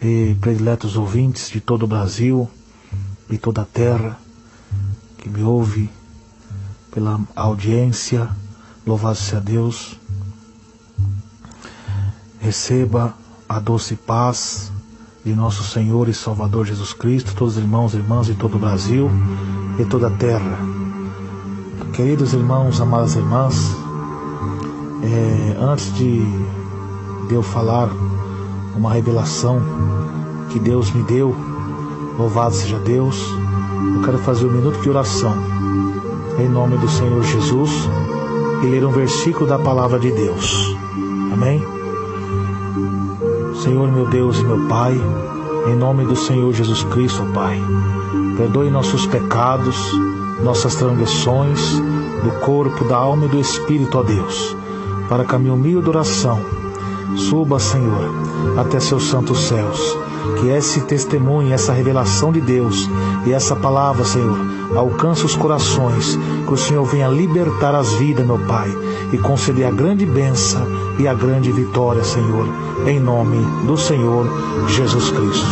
E prediletos ouvintes de todo o Brasil e toda a terra que me ouve pela audiência, louvado seja Deus. Receba a doce paz de nosso Senhor e Salvador Jesus Cristo, todos os irmãos e irmãs de todo o Brasil e toda a terra. Queridos irmãos, amadas irmãs, antes de eu falar uma revelação que Deus me deu, louvado seja Deus, eu quero fazer um minuto de oração em nome do Senhor Jesus e ler um versículo da palavra de Deus. Amém? Senhor meu Deus e meu Pai, em nome do Senhor Jesus Cristo, Pai, perdoe nossos pecados, nossas transgressões do corpo, da alma e do espírito, ó Deus, para que a minha humilde oração suba, Senhor, até seus santos céus. Que esse testemunho, essa revelação de Deus e essa palavra, Senhor, alcance os corações, que o Senhor venha libertar as vidas, meu Pai, e conceder a grande bênção e a grande vitória, Senhor, em nome do Senhor Jesus Cristo.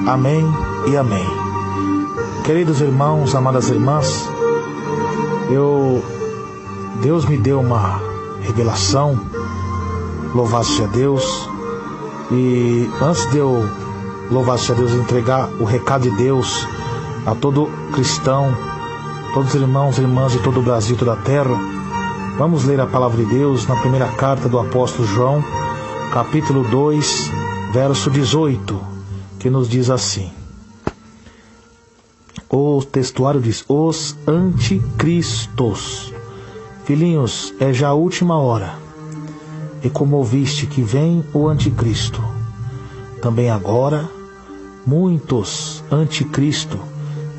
Amém e amém. Queridos irmãos, amadas irmãs, Deus me deu uma revelação, louvado seja Deus. E antes de eu, louvado seja Deus, entregar o recado de Deus a todo cristão, todos os irmãos e irmãs de todo o Brasil e toda a terra, vamos ler a palavra de Deus na primeira carta do apóstolo João, capítulo 2, verso 18, que nos diz assim. O textuário diz: os anticristos. Filhinhos, é já a última hora. E como ouviste que vem o anticristo, também agora muitos anticristo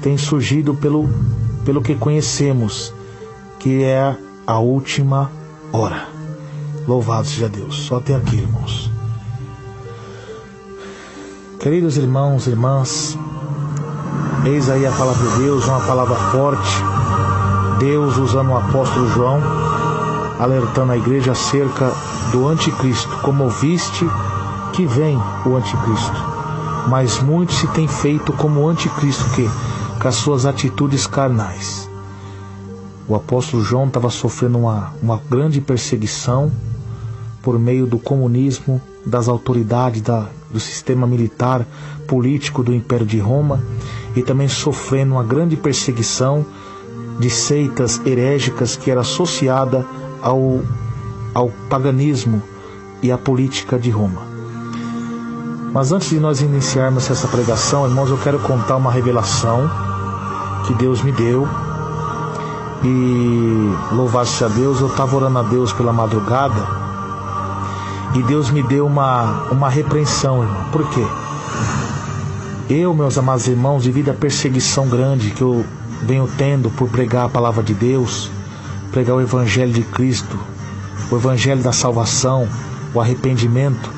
têm surgido pelo que conhecemos, que é a última hora. Louvado seja Deus. Só até aqui, irmãos. Queridos irmãos e irmãs, eis aí a palavra de Deus, uma palavra forte. Deus usando o apóstolo João, alertando a igreja acerca do anticristo. Como ouviste que vem o anticristo, mas muitos se têm feito como o anticristo, com as suas atitudes carnais. O apóstolo João estava sofrendo uma grande perseguição por meio do comunismo, das autoridades do sistema militar, político do Império de Roma, e também sofrendo uma grande perseguição de seitas herégicas que era associada ao paganismo e à política de Roma. Mas antes de nós iniciarmos essa pregação, irmãos, eu quero contar uma revelação que Deus me deu. E louvado seja Deus, eu estava orando a Deus pela madrugada e Deus me deu uma repreensão, irmão. Por quê? Eu, meus amados irmãos, devido à perseguição grande que eu venho tendo por pregar a palavra de Deus, pregar o Evangelho de Cristo, o Evangelho da salvação, o arrependimento,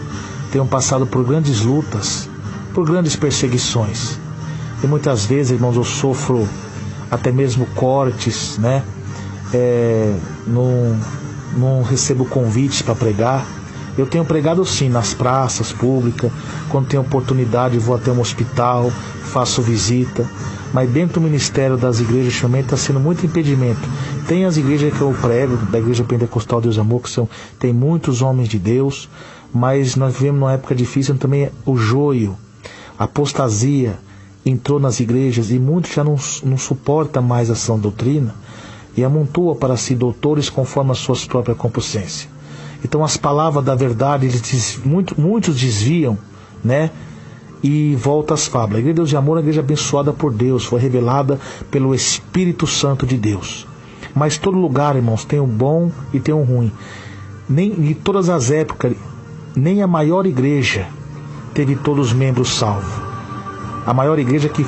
tenho passado por grandes lutas, por grandes perseguições. E muitas vezes, irmãos, eu sofro até mesmo cortes, né? Não recebo convites para pregar. Eu tenho pregado sim nas praças públicas, quando tenho oportunidade vou até um hospital, faço visita. Mas dentro do ministério das igrejas também está sendo muito impedimento. Tem as igrejas que eu prego, da Igreja Pentecostal Deus Amor, que tem muitos homens de Deus, mas nós vivemos numa época difícil também. O joio, a apostasia entrou nas igrejas e muitos já não suportam mais a sã doutrina e amontoa para si doutores conforme as suas próprias concupiscências. Então as palavras da verdade, muitos desviam, né? E volta às fábulas. A Igreja de Deus de Amor é uma igreja abençoada por Deus, foi revelada pelo Espírito Santo de Deus. Mas todo lugar, irmãos, tem o bom e tem o ruim. Nem em todas as épocas, nem a maior igreja teve todos os membros salvos. A maior igreja que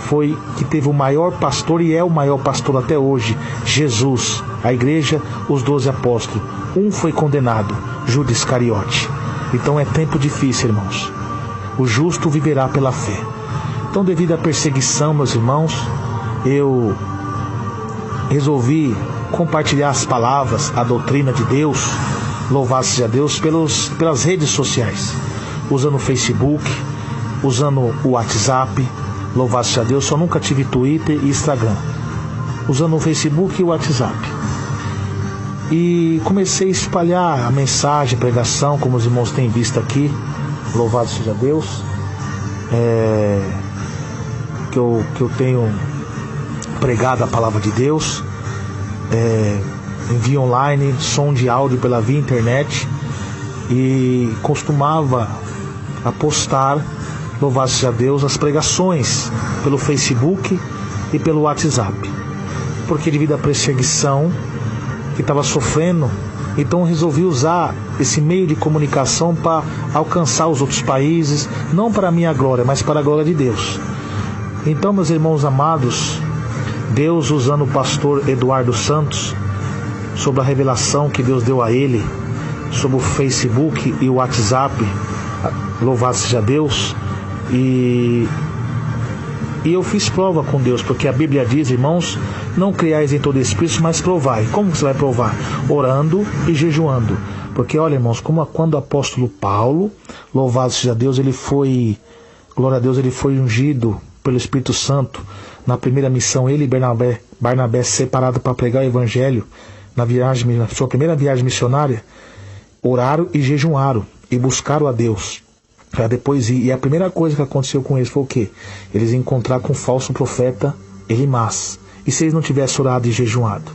teve o maior pastor e é o maior pastor até hoje, Jesus. A igreja, os 12 apóstolos. Um foi condenado, Judas Iscariote. Então é tempo difícil, irmãos. O justo viverá pela fé. Então, devido à perseguição, meus irmãos, eu resolvi compartilhar as palavras, a doutrina de Deus, louvado seja Deus, pelas redes sociais. usando o Facebook, usando o WhatsApp, louvado seja Deus, só nunca tive Twitter e Instagram, usando o Facebook e o WhatsApp. E comecei a espalhar a mensagem, a pregação, como os irmãos têm visto aqui, louvado seja Deus, que eu tenho pregado a palavra de Deus, envio online, som de áudio pela via internet, e costumava a postar, louvado seja Deus, as pregações pelo Facebook e pelo WhatsApp, porque devido à perseguição que estava sofrendo, então resolvi usar esse meio de comunicação para alcançar os outros países, não para a minha glória, mas para a glória de Deus. Então, meus irmãos amados, Deus usando o pastor Eduardo Santos, sobre a revelação que Deus deu a ele, sobre o Facebook e o WhatsApp, louvado seja Deus, e eu fiz prova com Deus, porque a Bíblia diz, irmãos, não criais em todo espírito, mas provai. Como você vai provar? Orando e jejuando. Porque olha, irmãos, quando o apóstolo Paulo, louvado seja Deus, glória a Deus, ele foi ungido pelo Espírito Santo na primeira missão, ele e Barnabé separado para pregar o evangelho na sua primeira viagem missionária, oraram e jejuaram e buscaram a Deus para depois ir. E a primeira coisa que aconteceu com eles foi o quê? Eles encontraram com o falso profeta Elimas. E se eles não tivessem orado e jejuado?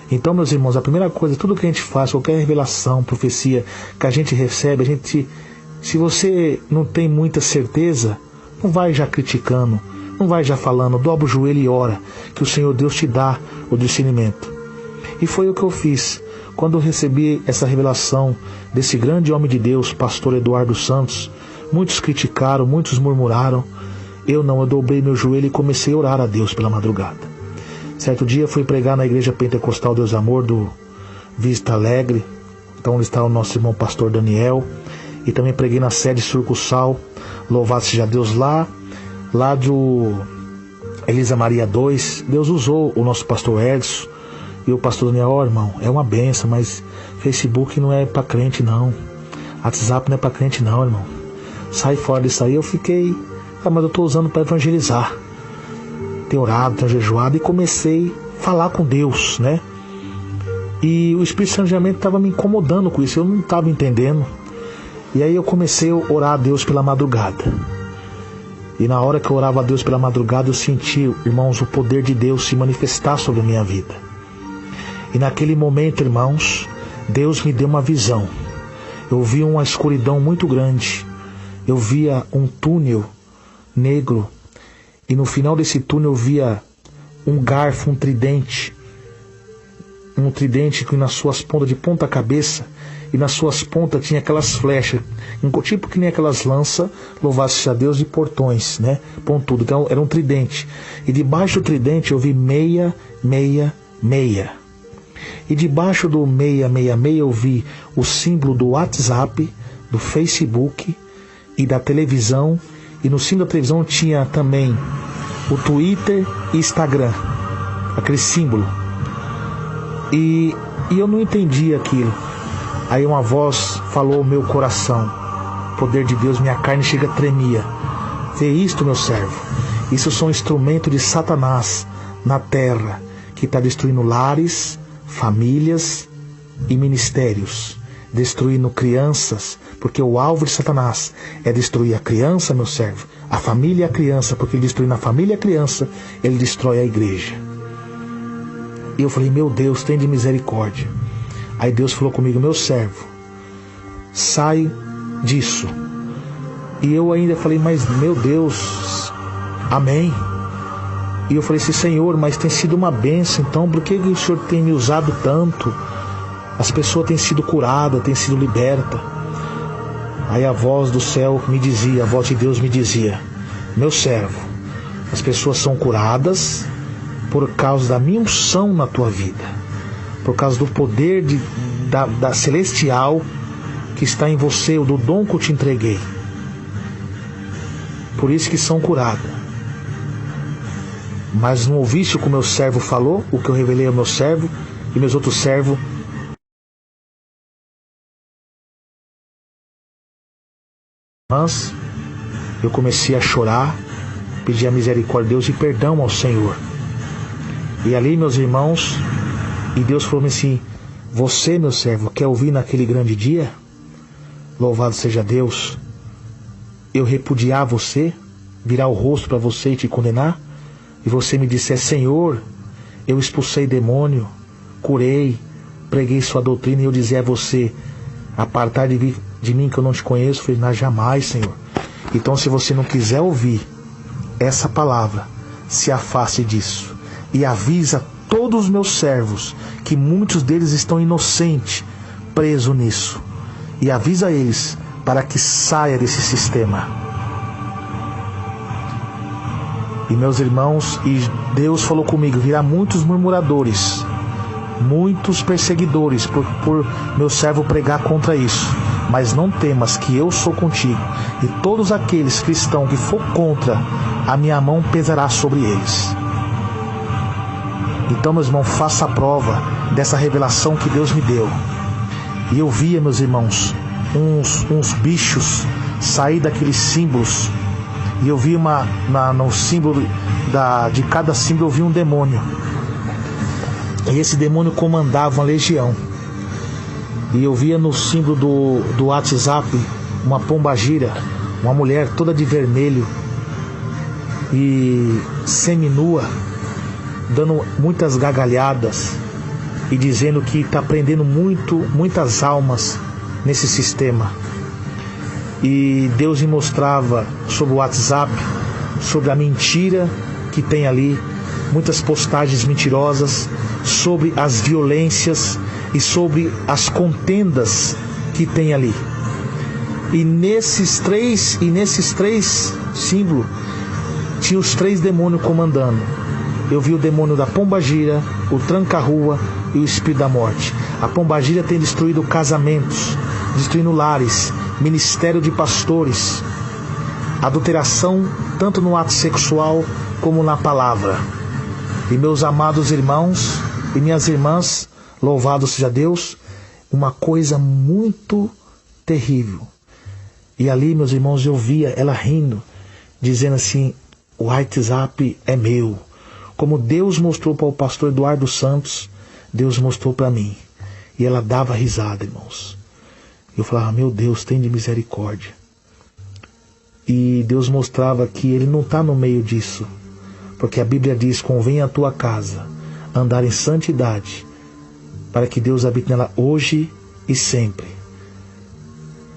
Então, meus irmãos, a primeira coisa, tudo que a gente faz, qualquer revelação, profecia que a gente recebe, se você não tem muita certeza, não vai já criticando, não vai já falando, dobra o joelho e ora, que o Senhor Deus te dá o discernimento. E foi o que eu fiz. Quando eu recebi essa revelação desse grande homem de Deus, pastor Eduardo Santos, muitos criticaram, muitos murmuraram. Eu dobrei meu joelho e comecei a orar a Deus pela madrugada. Certo dia fui pregar na igreja pentecostal Deus Amor do Vista Alegre, então onde está o nosso irmão pastor Daniel, e também preguei na sede Surcussal, louvado seja Deus, lá do Elisa Maria 2, Deus usou o nosso pastor Edson e o pastor Daniel, irmão, é uma benção, mas Facebook não é para crente não, WhatsApp não é para crente não, irmão, sai fora disso aí. Eu fiquei, mas eu estou usando para evangelizar, tenho orado, tenho jejuado, e comecei a falar com Deus, né? E o Espírito Santo realmente estava me incomodando com isso, eu não estava entendendo. E aí eu comecei a orar a Deus pela madrugada. E na hora que eu orava a Deus pela madrugada, eu senti, irmãos, o poder de Deus se manifestar sobre a minha vida. E naquele momento, irmãos, Deus me deu uma visão. Eu vi uma escuridão muito grande. Eu via um túnel negro. E no final desse túnel eu via um garfo, um tridente que nas suas pontas, de ponta cabeça, e nas suas pontas tinha aquelas flechas, tipo que nem aquelas lanças, louvado seja Deus, de portões, né? Pontudo. Então era um tridente. E debaixo do tridente eu vi 666. E debaixo do 666 eu vi o símbolo do WhatsApp, do Facebook e da televisão. E no símbolo da televisão tinha também o Twitter e Instagram, aquele símbolo. E eu não entendi aquilo. Aí uma voz falou ao meu coração, poder de Deus, minha carne chega, tremia. Vê isto, meu servo, isso são instrumentos de Satanás na terra, que está destruindo lares, famílias e ministérios, destruindo crianças, porque o alvo de Satanás é destruir a criança, meu servo, a família e a criança, porque ele destruindo a família e a criança, ele destrói a igreja. E eu falei, meu Deus, tem de misericórdia. Aí Deus falou comigo, meu servo, sai disso. E eu ainda falei, mas meu Deus, amém. E eu falei assim, Senhor, mas tem sido uma bênção, então por que o Senhor tem me usado tanto? As pessoas têm sido curadas, têm sido libertas. Aí a voz do céu me dizia, a voz de Deus me dizia, meu servo, as pessoas são curadas por causa da minha unção na tua vida, por causa do poder da celestial que está em você, do dom que eu te entreguei. Por isso que são curadas. Mas não ouviste o que o meu servo falou, o que eu revelei ao meu servo e meus outros servos irmãs, eu comecei a chorar, pedir a misericórdia de Deus e perdão ao Senhor. E ali, meus irmãos, e Deus falou assim: você, meu servo, quer ouvir naquele grande dia? Louvado seja Deus. Eu repudiar você, virar o rosto para você e te condenar, e você me disser: Senhor, eu expulsei demônio, curei, preguei sua doutrina, e eu dizer a você: apartar de mim que eu não te conheço. Eu falei: não, jamais, Senhor. Então, se você não quiser ouvir essa palavra, se afaste disso e avisa todos os meus servos, que muitos deles estão inocentes, presos nisso, e avisa eles para que saia desse sistema. E meus irmãos, e Deus falou comigo: virá muitos murmuradores, muitos perseguidores por meu servo pregar contra isso, mas não temas, que eu sou contigo, e todos aqueles cristãos que for contra, a minha mão pesará sobre eles. Então, meus irmãos, faça a prova dessa revelação que Deus me deu. E eu via, meus irmãos, uns bichos sair daqueles símbolos, e eu vi no símbolo de cada símbolo eu vi um demônio, e esse demônio comandava uma legião. E eu via no símbolo do WhatsApp uma pombagira, uma mulher toda de vermelho e seminua, dando muitas gargalhadas e dizendo que está prendendo muitas almas nesse sistema. E Deus me mostrava sobre o WhatsApp, sobre a mentira que tem ali, muitas postagens mentirosas, sobre as violências e sobre as contendas que tem ali. E nesses três símbolos tinha os 3 demônios comandando. Eu vi o demônio da pombagira, o tranca-rua e o espírito da morte. A pombagira tem destruído casamentos, destruindo lares, ministério de pastores, adulteração tanto no ato sexual como na palavra. E meus amados irmãos e minhas irmãs, louvado seja Deus, uma coisa muito terrível. E ali, meus irmãos, eu via ela rindo, dizendo assim: o WhatsApp é meu. Como Deus mostrou para o pastor Eduardo Santos, Deus mostrou para mim. E ela dava risada, irmãos. Eu falava: meu Deus, tem de misericórdia. E Deus mostrava que Ele não está no meio disso, porque a Bíblia diz: convém a tua casa andar em santidade, para que Deus habite nela hoje e sempre.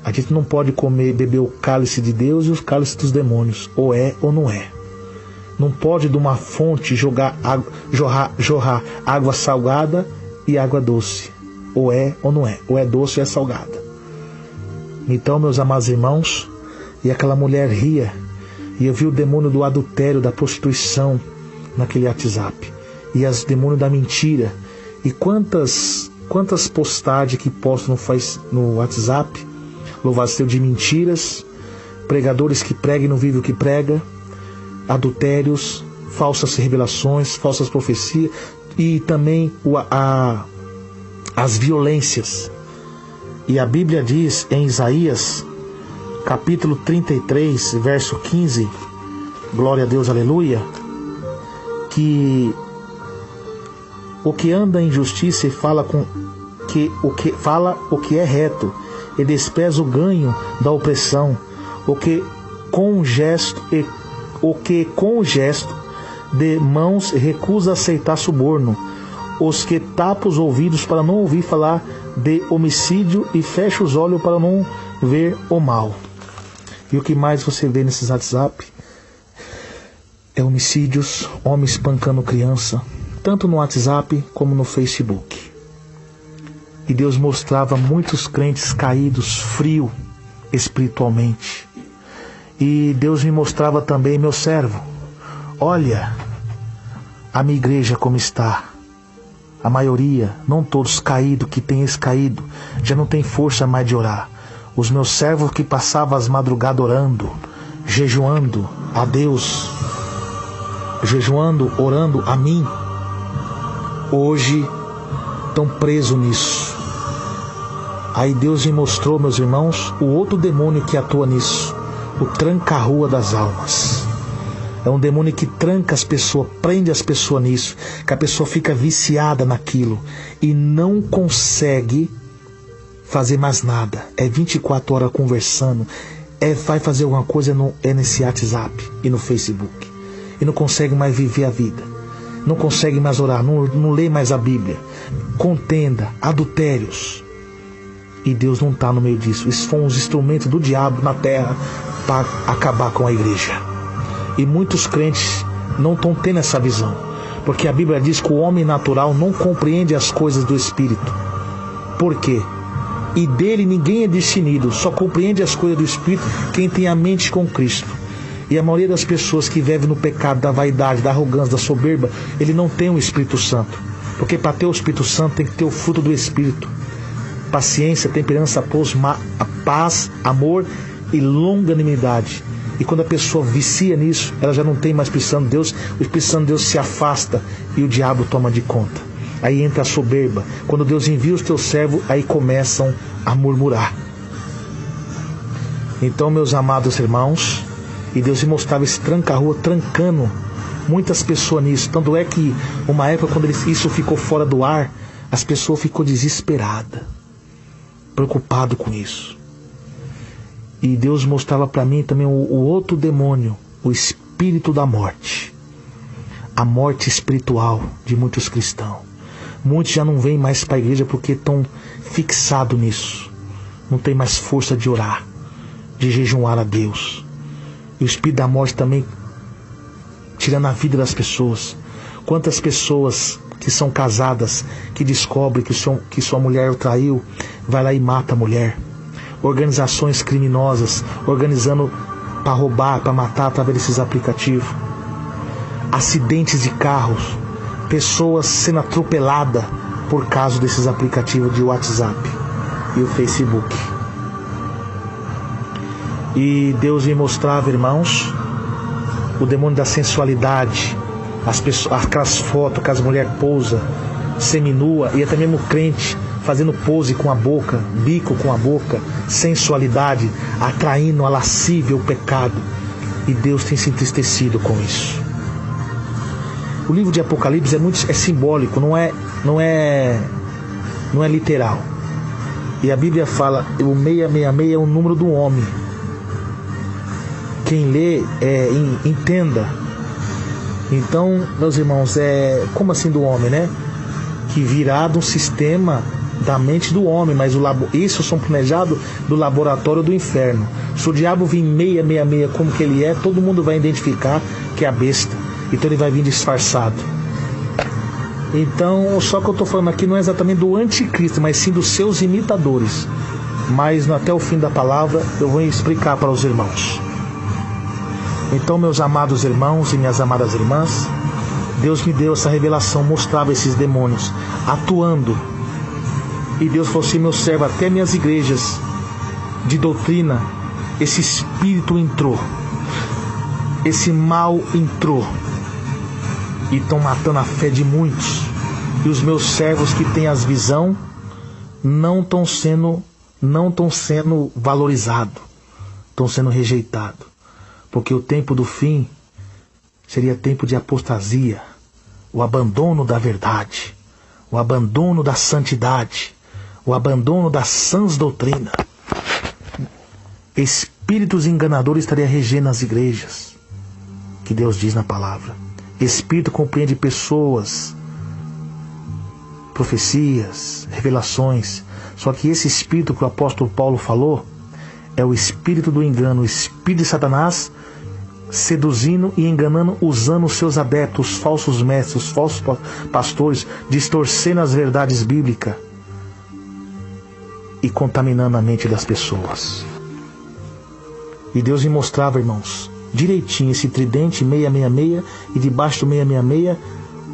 A gente não pode beber o cálice de Deus e os cálices dos demônios, ou é ou não é. Não pode de uma fonte jorrar água salgada e água doce, ou é ou não é, ou é doce ou é salgada. Então, meus amados irmãos, e aquela mulher ria, e eu vi o demônio do adultério, da prostituição naquele WhatsApp, e as demônios da mentira. E quantas postagens que postam no WhatsApp, louvado seja Deus, de mentiras, pregadores que pregam e não vivem o que prega, adultérios, falsas revelações, falsas profecias, e também as violências. E a Bíblia diz em Isaías, capítulo 33, verso 15, glória a Deus, aleluia, que o que anda em justiça e fala o que é reto, e despreza o ganho da opressão, o que com gesto de mãos recusa aceitar suborno, os que tapa os ouvidos para não ouvir falar de homicídio e fecha os olhos para não ver o mal. E o que mais você vê nesses WhatsApp é homicídios, homens espancando criança, tanto no WhatsApp como no Facebook. E Deus mostrava muitos crentes caídos, frios espiritualmente. E Deus me mostrava também: meu servo, olha a minha igreja como está. A maioria, não todos, caído, que tem caído, já não tem força mais de orar. Os meus servos que passavam as madrugadas orando, jejuando a Deus, jejuando, orando a mim, hoje estão presos nisso. Aí Deus me mostrou, meus irmãos, o outro demônio que atua nisso. o tranca-rua das almas. É um demônio que tranca as pessoas, prende as pessoas nisso, que a pessoa fica viciada naquilo e não consegue fazer mais nada. É 24 horas conversando, vai fazer alguma coisa nesse WhatsApp e no Facebook. E não consegue mais viver a vida. Não consegue mais orar, não lê mais a Bíblia. Contenda, adultérios. E Deus não está no meio disso. Isso foram os instrumentos do diabo na terra para acabar com a igreja. E muitos crentes não estão tendo essa visão, porque a Bíblia diz que o homem natural não compreende as coisas do Espírito. Por quê? E dele ninguém é discernido, só compreende as coisas do Espírito quem tem a mente com Cristo. E a maioria das pessoas que vivem no pecado da vaidade, da arrogância, da soberba, ele não tem o Espírito Santo. Porque para ter o Espírito Santo tem que ter o fruto do Espírito: paciência, temperança, paz, amor e longanimidade. E quando a pessoa vicia nisso, ela já não tem mais Espírito Santo de Deus, o Espírito Santo de Deus se afasta e o diabo toma de conta. Aí entra a soberba. Quando Deus envia os teus servos, aí começam a murmurar. Então, meus amados irmãos, e Deus me mostrava esse tranca-rua trancando muitas pessoas nisso. Tanto é que uma época, quando isso ficou fora do ar, as pessoas ficou desesperadas, preocupado com isso. E Deus mostrava para mim também o outro demônio, o espírito da morte. A morte espiritual de muitos cristãos. Muitos já não vêm mais para a igreja porque estão fixados nisso. Não tem mais força de orar, de jejuar a Deus. E o espírito da morte também tirando a vida das pessoas. Quantas pessoas que são casadas, que descobrem que sua mulher o traiu, vai lá e mata a mulher. Organizações criminosas organizando para roubar, para matar através desses aplicativos. Acidentes de carros, pessoas sendo atropeladas por causa desses aplicativos de WhatsApp e o Facebook. E Deus me mostrava, irmãos, o demônio da sensualidade, aquelas fotos que as mulheres pousam seminua, e até mesmo crente fazendo pose com a boca, bico com a boca, sensualidade, atraindo a lascívia, o pecado. E Deus tem se entristecido com isso. O livro de Apocalipse é simbólico, não é literal. E a Bíblia fala, o 666 é o número do homem. Quem lê, entenda. Então, meus irmãos, como assim do homem, né? Que virá de um sistema da mente do homem, mas isso são planejados do laboratório do inferno. Se o diabo vir 666 como que ele é, todo mundo vai identificar que é a besta. Então ele vai vir disfarçado. Então, só que eu estou falando aqui não é exatamente do anticristo, mas sim dos seus imitadores. Mas até o fim da palavra eu vou explicar para os irmãos. Então, meus amados irmãos e minhas amadas irmãs, Deus me deu essa revelação, mostrava esses demônios atuando. E Deus falou assim: meu servo, até minhas igrejas de doutrina, esse espírito entrou, esse mal entrou, e estão matando a fé de muitos. E os meus servos que têm as visão não estão sendo valorizados, estão sendo rejeitados, porque o tempo do fim seria tempo de apostasia, o abandono da verdade, o abandono da santidade, o abandono das sãs doutrinas. Espíritos enganadores estariam regendo as igrejas, que Deus diz na palavra. Espírito compreende pessoas, profecias, revelações. Só que esse espírito que o apóstolo Paulo falou é o espírito do engano, o espírito de Satanás, seduzindo e enganando, usando os seus adeptos, os falsos mestres, os falsos pastores, distorcendo as verdades bíblicas e contaminando a mente das pessoas. E Deus me mostrava, irmãos, direitinho esse tridente 666, e debaixo do 666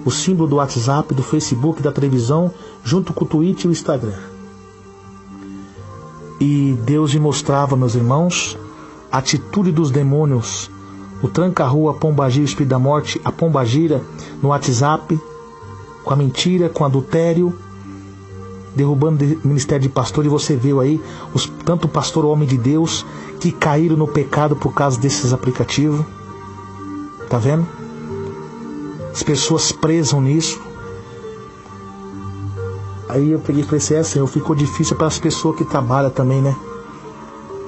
o símbolo do WhatsApp, do Facebook, da televisão, junto com o Twitter e o Instagram. E Deus me mostrava, meus irmãos, a atitude dos demônios, o tranca-rua, a pombagira, o espírito da morte, a pombagira no WhatsApp, com a mentira, com o adultério, derrubando o ministério de pastor. E você viu aí tanto o pastor, o homem de Deus, que caíram no pecado por causa desses aplicativos. Tá vendo? As pessoas presam nisso. Aí eu peguei e falei assim, Senhor, ficou difícil para as pessoas que trabalham também, né?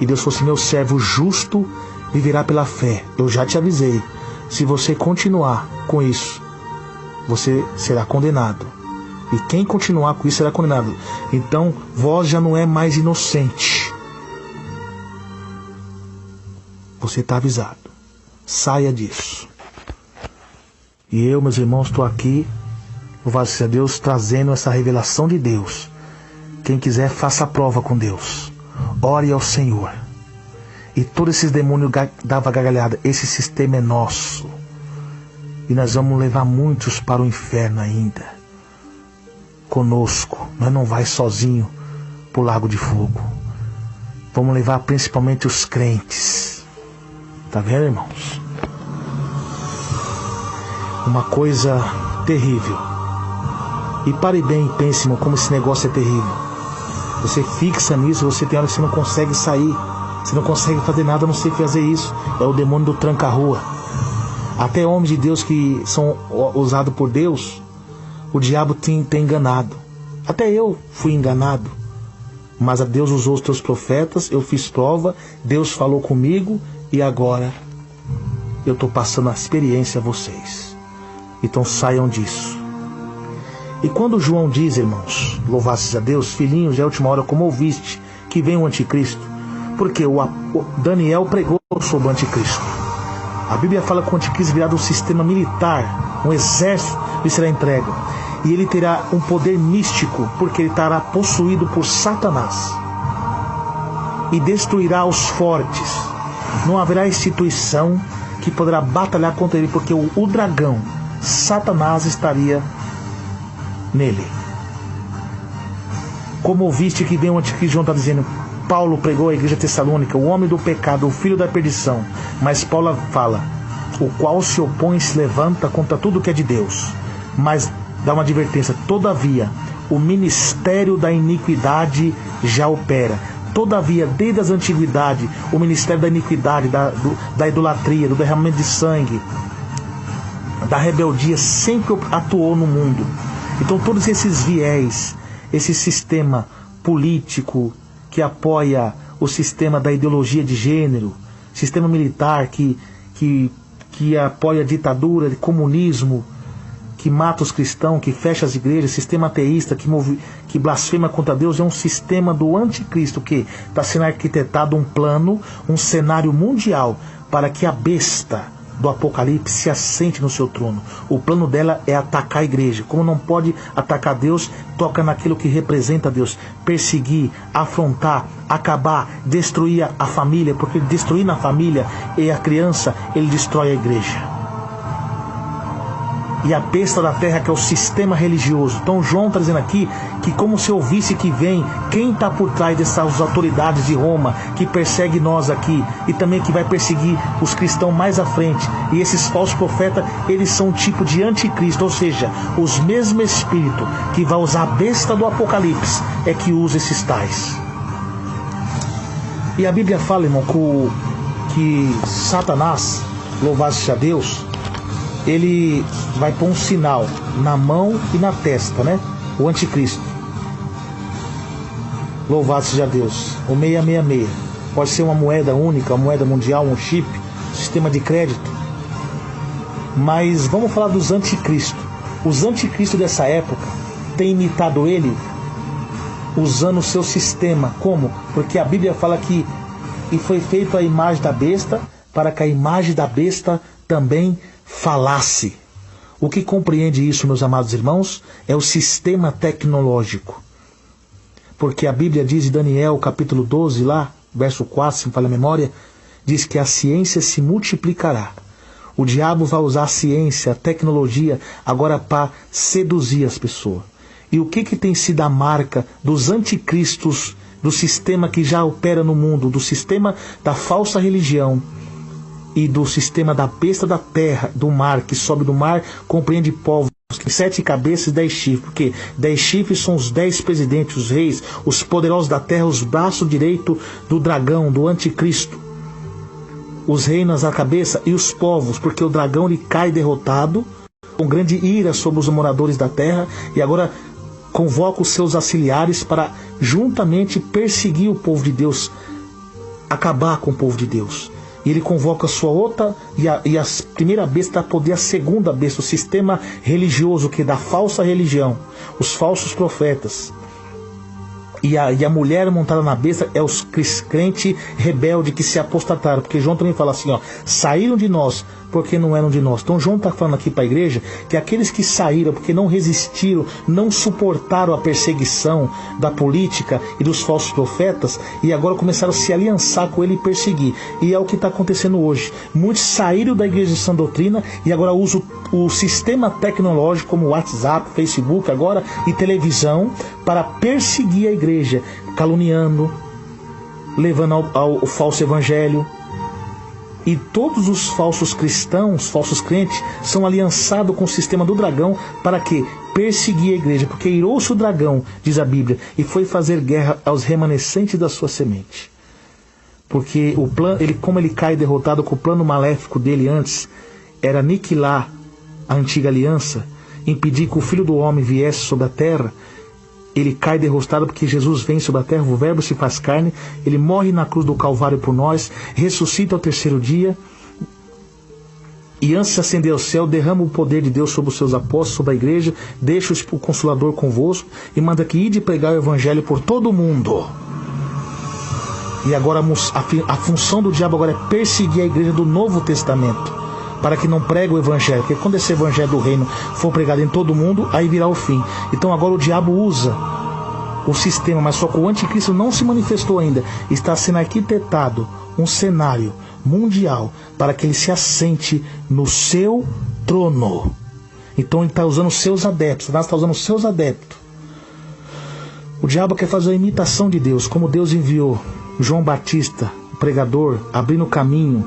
E Deus falou assim, meu servo justo viverá pela fé. Eu já te avisei, se você continuar com isso, você será condenado. E quem continuar com isso será condenado. Então, vós já não é mais inocente. Você está avisado. Saia disso. E eu, meus irmãos, estou aqui, louvado seja Deus, trazendo essa revelação de Deus. Quem quiser, faça a prova com Deus. Ore ao Senhor. E todos esses demônios davam gargalhada. Esse sistema é nosso. E nós vamos levar muitos para o inferno ainda. Conosco. Nós não vai sozinho para o lago de fogo. Vamos levar principalmente os crentes. Tá vendo, irmãos? Uma coisa terrível. E pare bem e pense, irmão, como esse negócio é terrível. Você fixa nisso, você tem hora que você não consegue sair. Você não consegue fazer nada a não ser fazer isso. É o demônio do tranca-rua. Até homens de Deus que são usados por Deus, o diabo tem enganado. Até eu fui enganado. Mas a Deus usou os teus profetas, eu fiz prova, Deus falou comigo e agora eu estou passando a experiência a vocês. Então saiam disso. E quando João diz, irmãos, louvastes a Deus, filhinhos, já é a última hora, como ouviste, que vem o anticristo. Porque o Daniel pregou sobre o anticristo. A Bíblia fala que o anticristo virá de um sistema militar, um exército lhe será entregue. E ele terá um poder místico, porque ele estará possuído por Satanás. E destruirá os fortes. Não haverá instituição que poderá batalhar contra ele, porque o dragão, Satanás, estaria nele. Como ouviste que vem o anticristo, João está dizendo, Paulo pregou à igreja tessalônica, o homem do pecado, o filho da perdição. Mas Paulo fala, o qual se opõe e se levanta contra tudo que é de Deus. Mas dá uma advertência, todavia, o ministério da iniquidade já opera. Todavia, desde as antiguidades, o ministério da iniquidade, da idolatria, do derramamento de sangue, da rebeldia, sempre atuou no mundo. Então todos esses viés, esse sistema político que apoia o sistema da ideologia de gênero, sistema militar que apoia a ditadura, de comunismo, que mata os cristãos, que fecha as igrejas, sistema ateísta, que blasfema contra Deus, é um sistema do anticristo, que está sendo arquitetado um plano, um cenário mundial, para que a besta do Apocalipse se assente no seu trono. O plano dela é atacar a igreja. Como não pode atacar Deus, toca naquilo que representa Deus. Perseguir, afrontar, acabar, destruir a família, porque destruindo a família e a criança, ele destrói a igreja. E a besta da terra, que é o sistema religioso. Então João está dizendo aqui que, como se ouvisse que vem, quem está por trás dessas autoridades de Roma, que persegue nós aqui, e também que vai perseguir os cristãos mais à frente. E esses falsos profetas, eles são um tipo de anticristo, ou seja, os mesmos espíritos que vai usar a besta do Apocalipse, é que usa esses tais. E a Bíblia fala, irmão, que Satanás, louvado seja Deus, ele vai pôr um sinal na mão e na testa, né? O anticristo. Louvado seja Deus. O 666. Pode ser uma moeda única, uma moeda mundial, um chip, sistema de crédito. Mas vamos falar dos anticristos. Os anticristos dessa época têm imitado ele usando o seu sistema. Como? Porque a Bíblia fala que e foi feito a imagem da besta, para que a imagem da besta também falasse. O que compreende isso, meus amados irmãos, é o sistema tecnológico. Porque a Bíblia diz em Daniel, capítulo 12, lá, verso 4, se me falha a memória, diz que a ciência se multiplicará. O diabo vai usar a ciência, a tecnologia, agora para seduzir as pessoas. E o que tem sido a marca dos anticristos, do sistema que já opera no mundo, do sistema da falsa religião, e do sistema da besta da terra, do mar, que sobe do mar, compreende povos, 7 cabeças e 10 chifres, porque 10 chifres são os 10 presidentes, os reis, os poderosos da terra, os braços direitos do dragão, do anticristo. os reinos à cabeça e os povos, porque o dragão ele cai derrotado, com grande ira sobre os moradores da terra, e agora convoca os seus auxiliares para juntamente perseguir o povo de Deus, acabar com o povo de Deus. E ele convoca a sua outra, e a primeira besta dá poder à segunda besta, o sistema religioso que dá falsa religião, os falsos profetas. E a mulher montada na besta é os crentes rebeldes que se apostataram, porque João também fala assim, saíram de nós porque não eram de nós. Então João está falando aqui para a igreja que aqueles que saíram porque não resistiram, não suportaram a perseguição da política e dos falsos profetas, e agora começaram a se aliançar com ele e perseguir. E é o que está acontecendo hoje. Muitos saíram da igreja de sã doutrina e agora usam o sistema tecnológico como WhatsApp, Facebook agora e televisão para perseguir a igreja, caluniando, levando ao falso evangelho. E todos os falsos cristãos, falsos crentes, são aliançados com o sistema do dragão para quê? Perseguir a igreja. Porque irou-se o dragão, diz a Bíblia, e foi fazer guerra aos remanescentes da sua semente. Porque o plano, como ele cai derrotado, com o plano maléfico dele antes era aniquilar a antiga aliança, impedir que o Filho do Homem viesse sobre a terra. Ele cai derrotado porque Jesus vem sobre a terra, o verbo se faz carne, ele morre na cruz do Calvário por nós, ressuscita ao terceiro dia, e antes de ascender ao céu, derrama o poder de Deus sobre os seus apóstolos, sobre a igreja, deixa o Consolador convosco, e manda que ide pregar o evangelho por todo o mundo. E agora a função do diabo agora é perseguir a igreja do Novo Testamento, para que não pregue o evangelho, porque quando esse evangelho do reino for pregado em todo mundo, aí virá o fim. Então agora o diabo usa o sistema, mas só que o anticristo não se manifestou ainda. Está sendo arquitetado um cenário mundial para que ele se assente no seu trono. Então ele está usando os seus adeptos, Satanás está usando os seus adeptos. O diabo quer fazer a imitação de Deus, como Deus enviou João Batista, o pregador, abrindo o caminho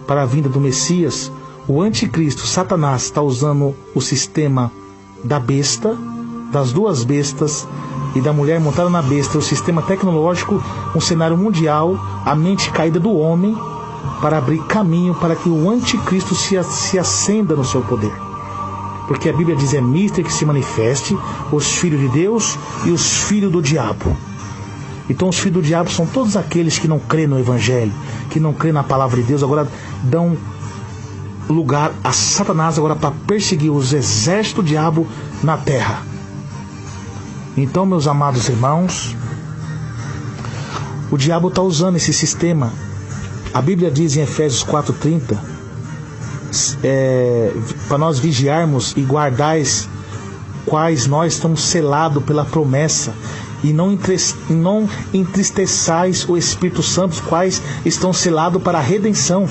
para a vinda do Messias. O anticristo, Satanás, está usando o sistema da besta, das duas bestas e da mulher montada na besta, o sistema tecnológico, um cenário mundial, a mente caída do homem, para abrir caminho para que o anticristo se acenda no seu poder. Porque a Bíblia diz, é mister que se manifeste os filhos de Deus e os filhos do diabo. Então os filhos do diabo são todos aqueles que não crêem no evangelho, que não crêem na palavra de Deus, agora dão lugar a Satanás agora para perseguir os exércitos do diabo na terra. Então, meus amados irmãos, o diabo está usando esse sistema. A Bíblia diz em Efésios 4:30, para nós vigiarmos e guardais quais nós estamos selados pela promessa, e não entristeçais o Espírito Santo, quais estão selados para a redenção.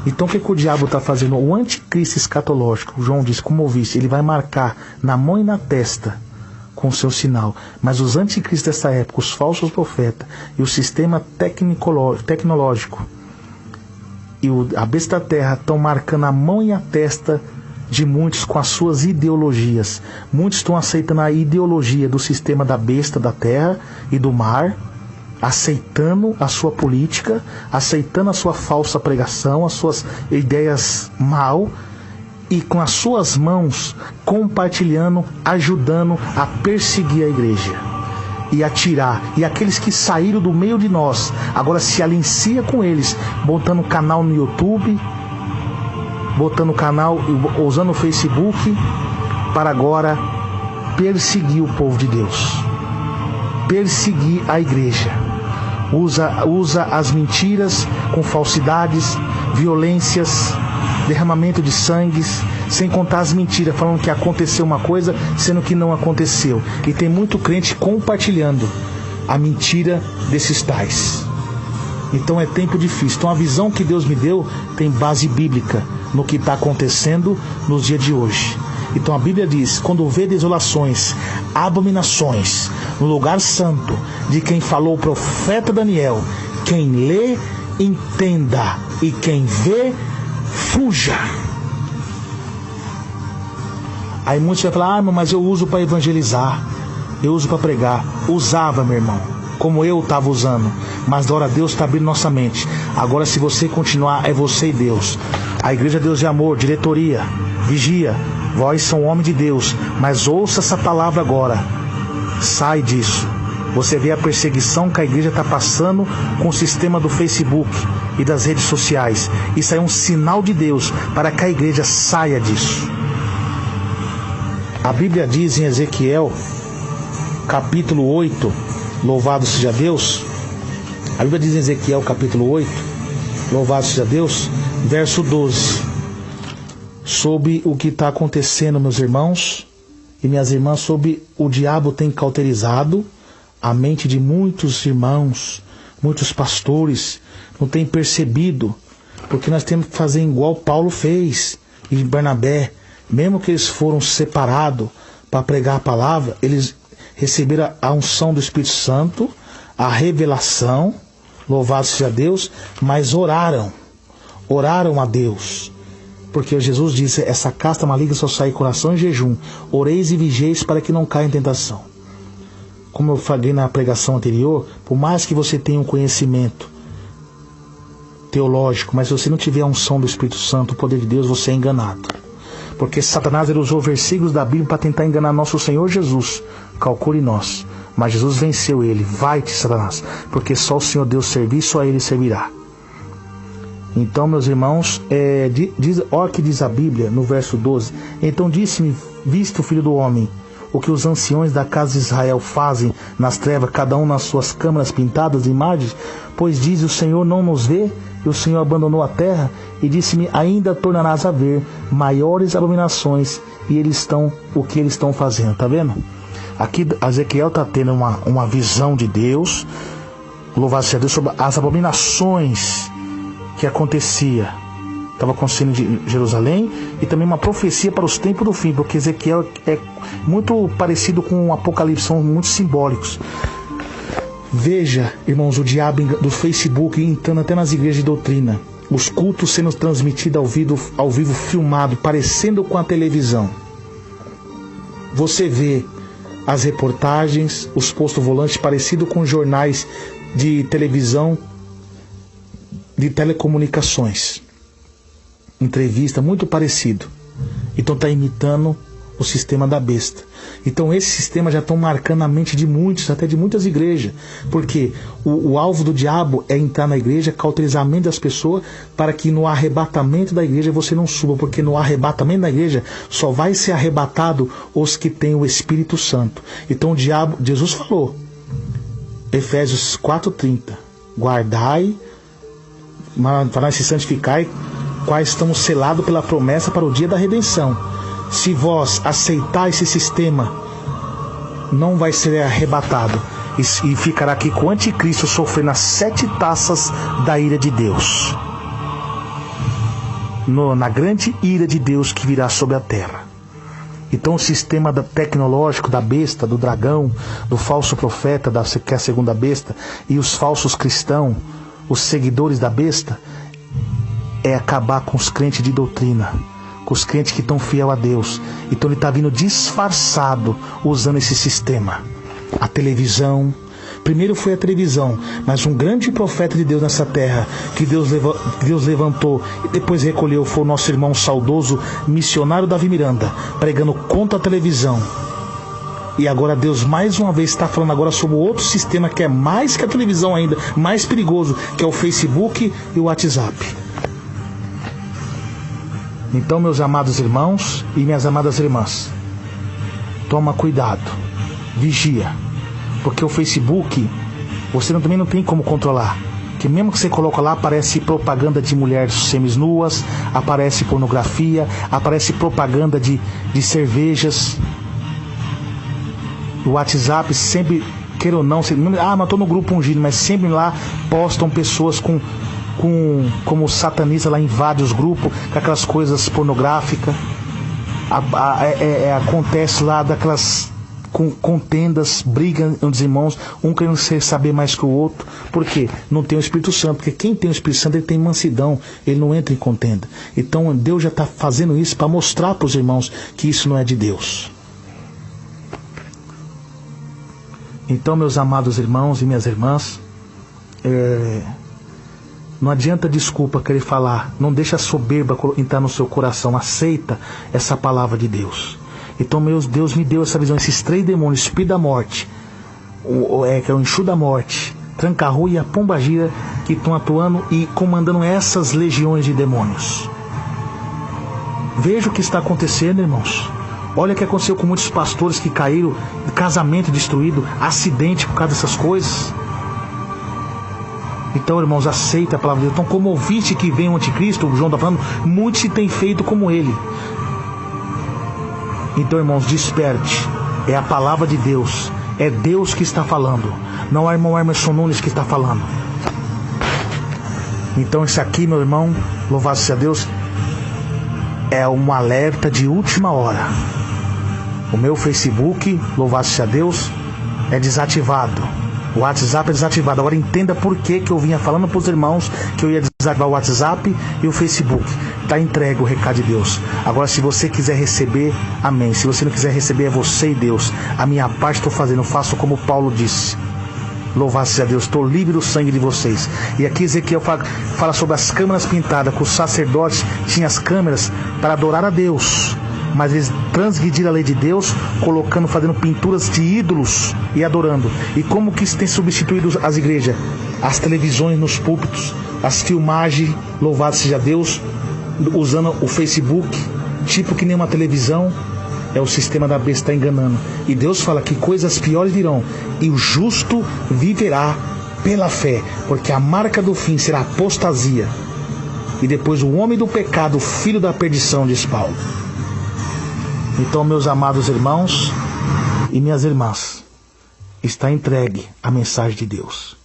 Então o que o diabo está fazendo? O anticristo escatológico, João diz, como ouviste, ele vai marcar na mão e na testa com o seu sinal. Mas os anticristos dessa época, os falsos profetas e o sistema tecnológico e a besta da terra estão marcando a mão e a testa de muitos com as suas ideologias. Muitos estão aceitando a ideologia do sistema da besta da terra e do mar, aceitando a sua política, aceitando a sua falsa pregação, as suas ideias mal, e com as suas mãos compartilhando, ajudando a perseguir a igreja e a tirar. E aqueles que saíram do meio de nós agora se alicia com eles, botando canal no YouTube, botando canal, usando o Facebook, para agora perseguir o povo de Deus, perseguir a igreja. Usa as mentiras com falsidades, violências, derramamento de sangue, sem contar as mentiras, falando que aconteceu uma coisa, sendo que não aconteceu. E tem muito crente compartilhando a mentira desses tais. Então é tempo difícil. Então a visão que Deus me deu tem base bíblica no que está acontecendo nos dias de hoje. Então a Bíblia diz, quando vê desolações, abominações no lugar santo, de quem falou o profeta Daniel, quem lê, entenda, e quem vê, fuja. Aí muitos vão falar, mas eu uso para evangelizar, eu uso para pregar. Usava, meu irmão, como eu estava usando, mas agora Deus está abrindo nossa mente. Agora, se você continuar, é você e Deus. A igreja Deus de Amor, diretoria, vigia, vós são homem de Deus, mas ouça essa palavra agora. Sai disso. Você vê a perseguição que a igreja está passando com o sistema do Facebook e das redes sociais. Isso é um sinal de Deus para que a igreja saia disso. A Bíblia diz em Ezequiel, capítulo 8, louvado seja Deus. A Bíblia diz em Ezequiel, capítulo 8, louvado seja Deus, verso 12, sobre o que está acontecendo, meus irmãos e minhas irmãs, sobre o diabo tem cauterizado a mente de muitos irmãos, muitos pastores, não tem percebido, porque nós temos que fazer igual Paulo fez e Barnabé. Mesmo que eles foram separados para pregar a palavra, eles receberam a unção do Espírito Santo, a revelação, louvado seja Deus, mas oraram a Deus, porque Jesus disse, essa casta maligna só sai coração em jejum, oreis e vigieis para que não caia em tentação. Como eu falei na pregação anterior, por mais que você tenha um conhecimento teológico, mas se você não tiver a unção do Espírito Santo, o poder de Deus, você é enganado. Porque Satanás ele usou versículos da Bíblia para tentar enganar nosso Senhor Jesus. Calcule nós. Mas Jesus venceu ele. Vai-te, Satanás. Porque só o Senhor Deus servir, só ele servirá. Então, meus irmãos, olha o que diz a Bíblia no verso 12. Então disse-me, viste o Filho do Homem, o que os anciões da casa de Israel fazem nas trevas, cada um nas suas câmaras pintadas de imagens? Pois diz, o Senhor não nos vê, e o Senhor abandonou a terra, e disse-me, ainda tornarás a ver maiores abominações, e o que eles estão fazendo, tá vendo? Aqui Ezequiel está tendo uma visão de Deus, louvado seja Deus, sobre as abominações que acontecia. Estava acontecendo em Jerusalém, e também uma profecia para os tempos do fim, porque Ezequiel é muito parecido com o Apocalipse, são muito simbólicos. Veja, irmãos, o diabo do Facebook entrando até nas igrejas de doutrina, os cultos sendo transmitidos ao vivo filmado, parecendo com a televisão. Você vê as reportagens, os postos volantes parecido com jornais de televisão, de telecomunicações. Entrevista muito parecido. Então está imitando o sistema da besta. Então esse sistema já estão marcando a mente de muitos, até de muitas igrejas, porque o alvo do diabo é entrar na igreja, cauterizar a mente das pessoas, para que no arrebatamento da igreja você não suba, porque no arrebatamento da igreja só vai ser arrebatado os que têm o Espírito Santo. Então o diabo, Jesus falou, Efésios 4:30, guardai, para se santificai, quais estamos selados pela promessa para o dia da redenção. Se vós aceitar esse sistema, não vai ser arrebatado e ficará aqui com o anticristo sofrendo as 7 taças da ira de Deus, na grande ira de Deus que virá sobre a terra. Então o sistema tecnológico da besta, do dragão, do falso profeta, que é a segunda besta, e os falsos cristãos, os seguidores da besta, é acabar com os crentes de doutrina, com os crentes que estão fiel a Deus. Então ele está vindo disfarçado, usando esse sistema. A televisão, primeiro foi a televisão, mas um grande profeta de Deus nessa terra, que Deus levantou e depois recolheu, foi o nosso irmão saudoso, missionário Davi Miranda, pregando contra a televisão. E agora Deus mais uma vez está falando agora sobre outro sistema que é mais que a televisão ainda, mais perigoso, que é o Facebook e o WhatsApp. Então, meus amados irmãos e minhas amadas irmãs, toma cuidado, vigia, porque o Facebook você também não tem como controlar, que mesmo que você coloca lá, aparece propaganda de mulheres seminuas, aparece pornografia, aparece propaganda de cervejas. O WhatsApp sempre, queira ou não, mas estou no grupo ungido, mas sempre lá postam pessoas como satanista lá, invade os grupos com aquelas coisas pornográficas. Acontece lá daquelas contendas, brigas entre os irmãos, um querendo saber mais que o outro. Por quê? Não tem o Espírito Santo, porque quem tem o Espírito Santo, ele tem mansidão, ele não entra em contenda. Então Deus já está fazendo isso para mostrar para os irmãos que isso não é de Deus. Então, meus amados irmãos e minhas irmãs, Não adianta desculpa querer falar. Não deixa a soberba entrar no seu coração. Aceita essa palavra de Deus. Então, Deus me deu essa visão. Esses 3 demônios, espírito da morte, que é o enxu da morte, tranca-rua e a pombagira, que estão atuando e comandando essas legiões de demônios. Veja o que está acontecendo, irmãos. Olha o que aconteceu com muitos pastores que caíram, casamento destruído, acidente por causa dessas coisas. Então, irmãos, aceita a palavra de Deus. Então, como ouviste que vem o anticristo, o João está falando, muitos se têm feito como ele. Então, irmãos, desperte. É a palavra de Deus. É Deus que está falando. Não é o irmão Emerson Nunes que está falando. Então, isso aqui, meu irmão, louvado seja Deus, é um alerta de última hora. O meu Facebook, louvado seja Deus, é desativado. O WhatsApp é desativado. Agora entenda por que eu vinha falando para os irmãos que eu ia desativar o WhatsApp e o Facebook. Está entregue o recado de Deus. Agora, se você quiser receber, amém. Se você não quiser receber, é você e Deus. A minha parte estou fazendo, faço como Paulo disse. Louvado seja Deus, estou livre do sangue de vocês. E aqui Ezequiel fala sobre as câmeras pintadas, que os sacerdotes tinham as câmeras para adorar a Deus, mas eles transgrediram a lei de Deus, fazendo pinturas de ídolos e adorando. E como que isso tem substituído as igrejas? As televisões nos púlpitos, as filmagens, louvado seja Deus, usando o Facebook, tipo que nem uma televisão. É o sistema da besta enganando. E Deus fala que coisas piores virão, e o justo viverá pela fé, porque a marca do fim será apostasia. E depois o homem do pecado, o filho da perdição, diz Paulo. Então, meus amados irmãos e minhas irmãs, está entregue a mensagem de Deus.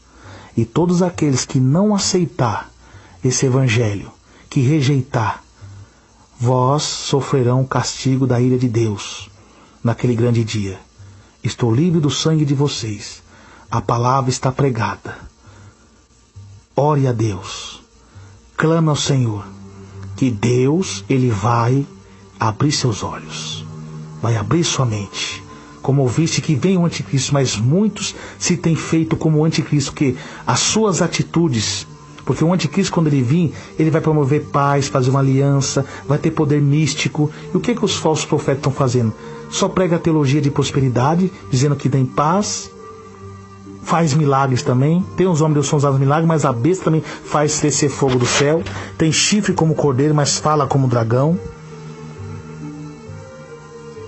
E todos aqueles que não aceitar esse evangelho, que rejeitar, vós sofrerão o castigo da ira de Deus naquele grande dia. Estou livre do sangue de vocês. A palavra está pregada. Ore a Deus. Clame ao Senhor. Que Deus, Ele vai abrir seus olhos. Vai abrir sua mente. Como ouviste que vem o anticristo, mas muitos se têm feito como o anticristo, que as suas atitudes... Porque o anticristo, quando ele vir, ele vai promover paz, fazer uma aliança, vai ter poder místico. E o que os falsos profetas estão fazendo? Só prega a teologia de prosperidade, dizendo que tem paz, faz milagres também. Tem os homens de Deus que são usados milagres, mas a besta também faz descer fogo do céu. Tem chifre como cordeiro, mas fala como dragão.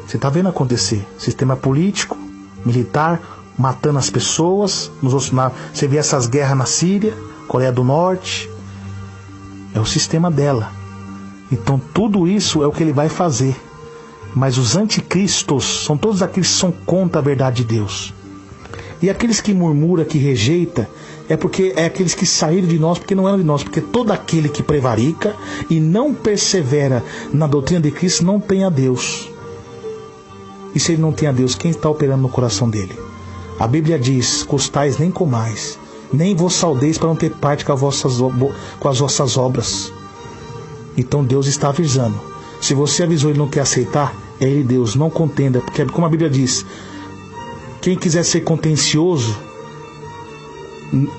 Você está vendo acontecer? Sistema político, militar, matando as pessoas. Você vê essas guerras na Síria, Coreia do Norte. É o sistema dela. Então tudo isso é o que ele vai fazer. Mas os anticristos são todos aqueles que são contra a verdade de Deus. E aqueles que murmuram, que rejeita, é porque é aqueles que saíram de nós, porque não eram de nós. Porque todo aquele que prevarica e não persevera na doutrina de Cristo não tem a Deus. E se ele não tem a Deus, quem está operando no coração dele? A Bíblia diz: custais nem comais, nem vos saudeis para não ter parte com as vossas obras. Então Deus está avisando. Se você avisou e não quer aceitar, é Ele Deus, não contenda. Porque como a Bíblia diz, quem quiser ser contencioso,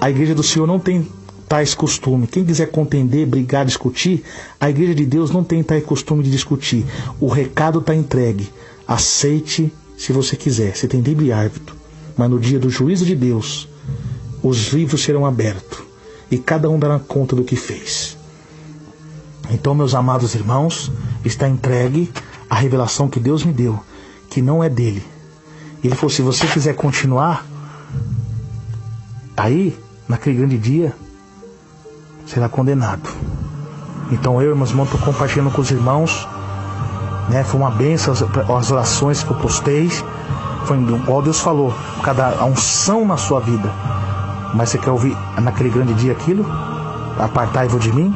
a igreja do Senhor não tem tais costumes. Quem quiser contender, brigar, discutir, a igreja de Deus não tem tais costume de discutir. O recado está entregue. Aceite se você quiser. Você tem livre árbitro. Mas no dia do juízo de Deus, os livros serão abertos e cada um dará conta do que fez. Então, meus amados irmãos, está entregue a revelação que Deus me deu, que não é dele. Ele falou: se você quiser continuar, aí, naquele grande dia, será condenado. Então eu, meus irmãos, estou compartilhando com os irmãos, né? Foi uma bênção as orações que eu postei. Foi igual Deus falou, cada unção na sua vida. Mas você quer ouvir naquele grande dia aquilo? Apartai-vos de mim?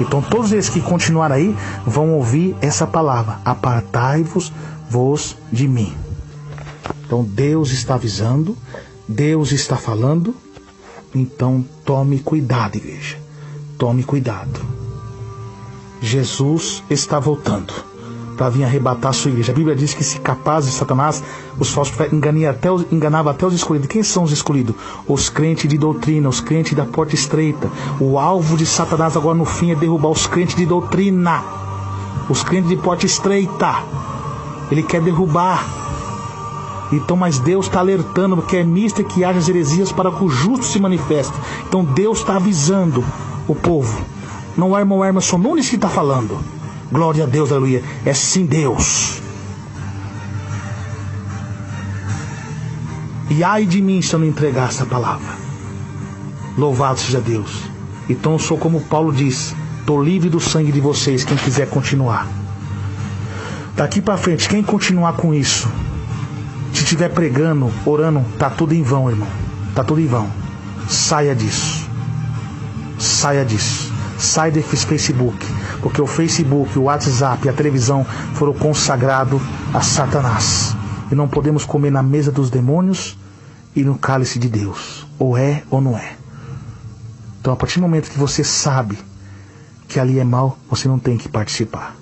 Então todos eles que continuarem aí vão ouvir essa palavra: apartai-vos de mim. Então Deus está avisando, Deus está falando. Então tome cuidado, igreja. Tome cuidado. Jesus está voltando. para vir arrebatar a sua igreja. A Bíblia diz que, se capaz de Satanás, os falsos profetas enganava até os escolhidos. Quem são os escolhidos? Os crentes de doutrina, os crentes da porta estreita. O alvo de Satanás agora no fim é derrubar os crentes de doutrina, os crentes de porta estreita. Ele quer derrubar. Então, mas Deus está alertando, porque é mista que haja as heresias para que o justo se manifeste. Então Deus está avisando o povo. Não é irmão Emerson Nunes que está falando. Glória a Deus, aleluia. É sim Deus. E ai de mim se eu não entregar essa palavra. Louvado seja Deus. Então eu sou como Paulo diz: estou livre do sangue de vocês, quem quiser continuar. Daqui para frente, quem continuar com isso, se estiver pregando, orando, tá tudo em vão, irmão. Tá tudo em vão. Saia disso. Saia disso. Sai desse Facebook. Porque o Facebook, o WhatsApp e a televisão foram consagrados a Satanás. E não podemos comer na mesa dos demônios e no cálice de Deus. Ou é ou não é. Então, a partir do momento que você sabe que ali é mal, você não tem que participar.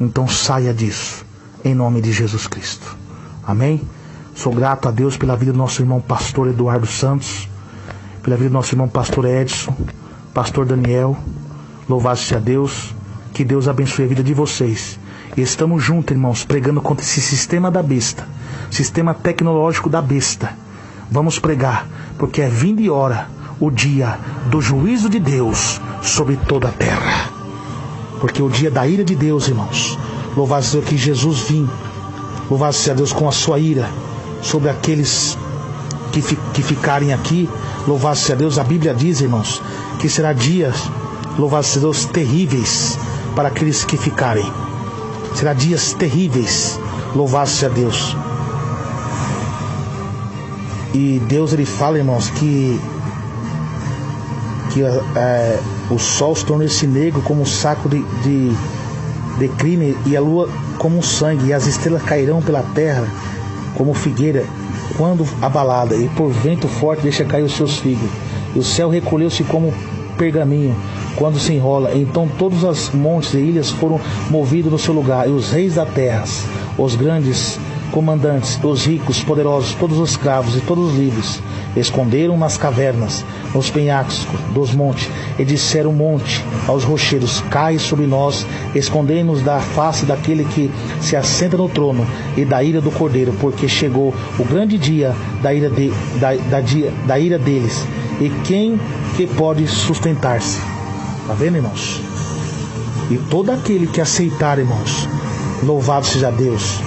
Então saia disso, em nome de Jesus Cristo. Amém? Sou grato a Deus pela vida do nosso irmão pastor Eduardo Santos, pela vida do nosso irmão pastor Edson, pastor Daniel. Louvado seja Deus. Que Deus abençoe a vida de vocês. E estamos juntos, irmãos, pregando contra esse sistema da besta, sistema tecnológico da besta. Vamos pregar, porque é vindo e hora o dia do juízo de Deus sobre toda a terra. Porque o dia da ira de Deus, irmãos, louvado seja que Jesus vim, louvado seja Deus, com a sua ira sobre aqueles que ficarem aqui. Louvado seja Deus. A Bíblia diz, irmãos, que será dias, louvado seja Deus, terríveis para aqueles que ficarem. Será dias terríveis, louvado seja Deus. E Deus, ele fala, irmãos, que o sol se torna-se negro como um saco de crime, e a lua como um sangue, e as estrelas cairão pela terra como figueira quando abalada, e por vento forte deixa cair os seus figos. E o céu recolheu-se como pergaminho quando se enrola. Então todos os montes e ilhas foram movidos no seu lugar, e os reis da terra, os grandes comandantes, os ricos, poderosos, todos os escravos e todos os livres, esconderam nas cavernas, nos penhascos dos montes, e disseram monte aos rochedos: cai sobre nós, escondei-nos da face daquele que se assenta no trono e da ira do Cordeiro, porque chegou o grande dia da ira deles, e quem que pode sustentar-se? Está vendo, irmãos? E todo aquele que aceitar, irmãos, louvado seja Deus,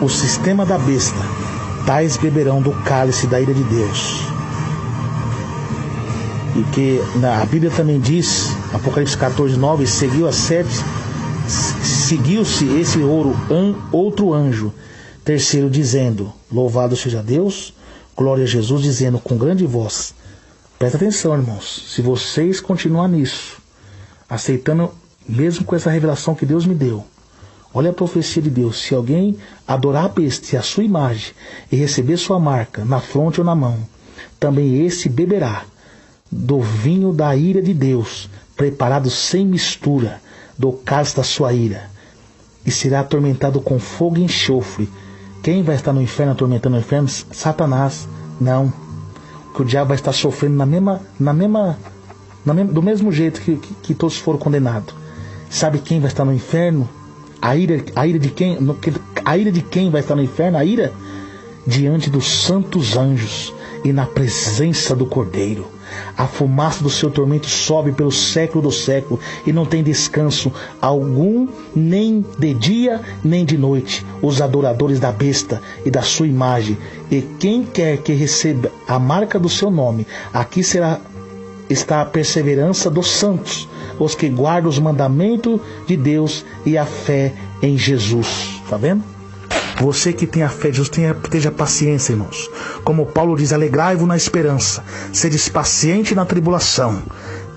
o sistema da besta, tais beberão do cálice da ira de Deus. E que a Bíblia também diz, Apocalipse 14:9, seguiu-se esse outro anjo terceiro, dizendo: louvado seja Deus, glória a Jesus, dizendo com grande voz. Presta atenção, irmãos, se vocês continuarem nisso, aceitando, mesmo com essa revelação que Deus me deu, olha a profecia de Deus: se alguém adorar a besta e a sua imagem e receber sua marca na fronte ou na mão, também esse beberá do vinho da ira de Deus, preparado sem mistura, do cálice da sua ira, e será atormentado com fogo e enxofre. Quem vai estar no inferno, atormentando o inferno? Satanás. Não. Que o diabo vai estar sofrendo do mesmo jeito que todos foram condenados. Sabe quem vai estar no inferno? A ira de quem? A ira de quem vai estar no inferno? A ira diante dos santos anjos e na presença do Cordeiro. A fumaça do seu tormento sobe pelo século do século, e não tem descanso algum, nem de dia nem de noite, os adoradores da besta e da sua imagem. E quem quer que receba a marca do seu nome, aqui está a perseverança dos santos, os que guardam os mandamentos de Deus e a fé em Jesus. Está vendo? Você que tem a fé de Jesus, esteja paciência, irmãos. Como Paulo diz: alegrai-vos na esperança, sedes paciente na tribulação,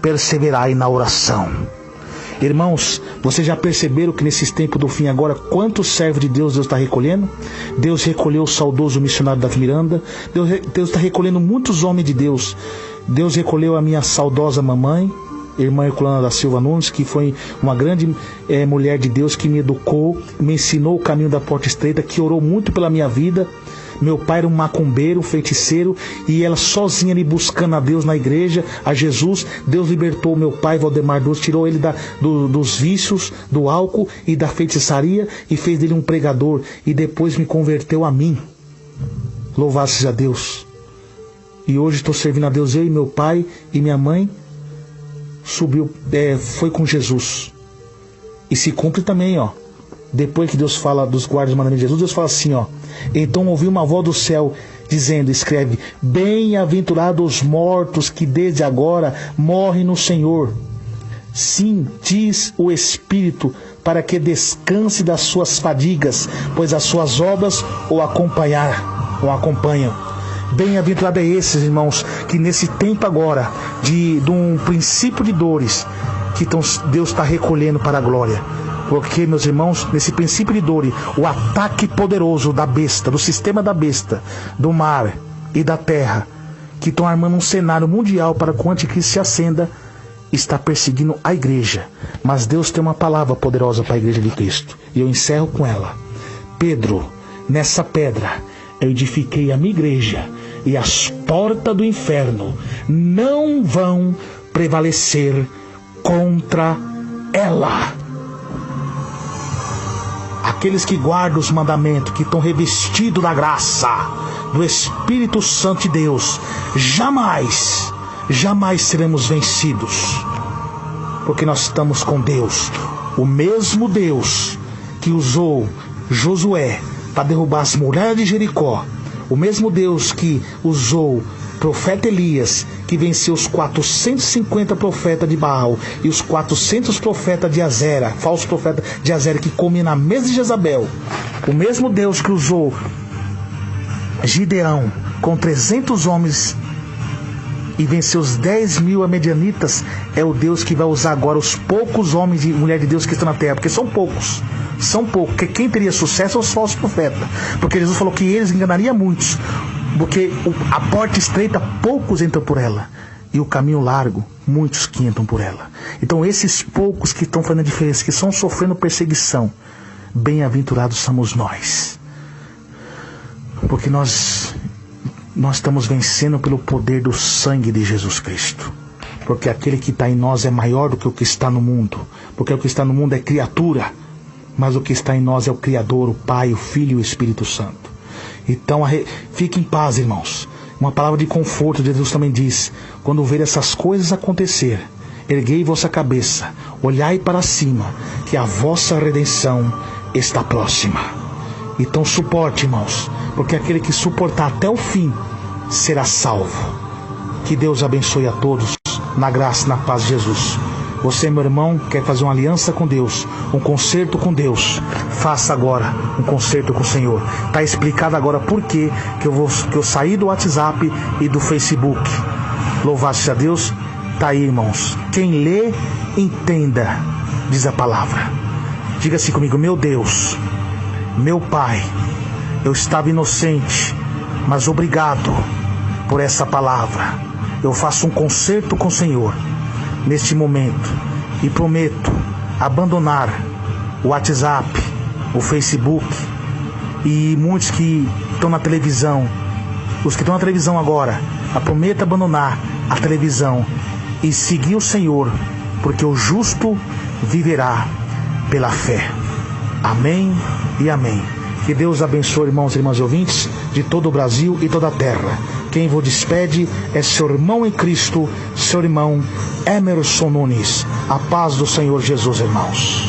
perseverai na oração. Irmãos, vocês já perceberam que nesses tempos do fim agora, quantos servos de Deus está recolhendo? Deus recolheu o saudoso missionário Davi Miranda. Deus está recolhendo muitos homens de Deus. Deus recolheu a minha saudosa mamãe. irmã Herculana da Silva Nunes, que foi uma grande mulher de Deus, que me educou, me ensinou o caminho da porta estreita, que orou muito pela minha vida. Meu pai era um macumbeiro, um feiticeiro, e ela sozinha ali buscando a Deus na igreja, a Jesus. Deus libertou meu pai, Valdemar Dulce, tirou ele dos vícios, do álcool e da feitiçaria, e fez dele um pregador, e depois me converteu a mim. Louvado seja Deus. E hoje estou servindo a Deus, eu e meu pai e minha mãe foi com Jesus. E se cumpre também, depois que Deus fala dos guardas do mandamento de Jesus, Deus fala assim, então ouvi uma voz do céu dizendo, escreve, bem-aventurados os mortos que desde agora morrem no Senhor. Sim, diz o Espírito, para que descanse das suas fadigas, pois as suas obras o acompanham. Bem-aventurado é esses, irmãos, que nesse tempo agora, de um princípio de dores, que Deus está recolhendo para a glória. Porque, meus irmãos, nesse princípio de dor, o ataque poderoso da besta, do sistema da besta, do mar e da terra, que estão armando um cenário mundial para que o anticristo se acenda, está perseguindo a igreja. Mas Deus tem uma palavra poderosa para a igreja de Cristo. E eu encerro com ela. Pedro, nessa pedra, eu edifiquei a minha igreja, e as portas do inferno não vão prevalecer contra ela. Aqueles que guardam os mandamentos, que estão revestidos da graça do Espírito Santo de Deus, jamais seremos vencidos, porque nós estamos com Deus, o mesmo Deus que usou Josué para derrubar as muralhas de Jericó, o mesmo Deus que usou o profeta Elias, que venceu os 450 profetas de Baal e os 400 profetas de Azera, falsos profetas de Azera, que comiam na mesa de Jezabel. O mesmo Deus que usou Gideão com 300 homens e venceu os 10.000 amedianitas, é o Deus que vai usar agora os poucos homens e mulheres de Deus que estão na terra, porque são poucos, porque quem teria sucesso são os falsos profetas, porque Jesus falou que eles enganariam muitos, porque a porta estreita, poucos entram por ela, e o caminho largo, muitos que entram por ela. Então esses poucos que estão fazendo a diferença, que estão sofrendo perseguição, bem-aventurados somos nós, porque nós estamos vencendo pelo poder do sangue de Jesus Cristo, porque aquele que está em nós é maior do que o que está no mundo, porque o que está no mundo é criatura, mas o que está em nós é o Criador, o Pai, o Filho e o Espírito Santo. Então fique em paz, irmãos. Uma palavra de conforto, Jesus também diz, quando ver essas coisas acontecer, erguei vossa cabeça, olhai para cima, que a vossa redenção está próxima. Então suporte, irmãos, porque aquele que suportar até o fim será salvo. Que Deus abençoe a todos, na graça e na paz de Jesus. Você, meu irmão, quer fazer uma aliança com Deus, um concerto com Deus, faça agora um concerto com o Senhor. Está explicado agora por que eu saí do WhatsApp e do Facebook. Louvado seja Deus. Está aí, irmãos. Quem lê, entenda, diz a palavra. Diga assim comigo: meu Deus, meu Pai, eu estava inocente, mas obrigado por essa palavra. Eu faço um concerto com o Senhor neste momento e prometo abandonar o WhatsApp, o Facebook e muitos que estão na televisão. Os que estão na televisão agora, prometo abandonar a televisão e seguir o Senhor, porque o justo viverá pela fé. Amém e amém. Que Deus abençoe, irmãos e irmãs ouvintes de todo o Brasil e toda a terra. Quem vos despede é seu irmão em Cristo, seu irmão Emerson Nunes. A paz do Senhor Jesus, irmãos.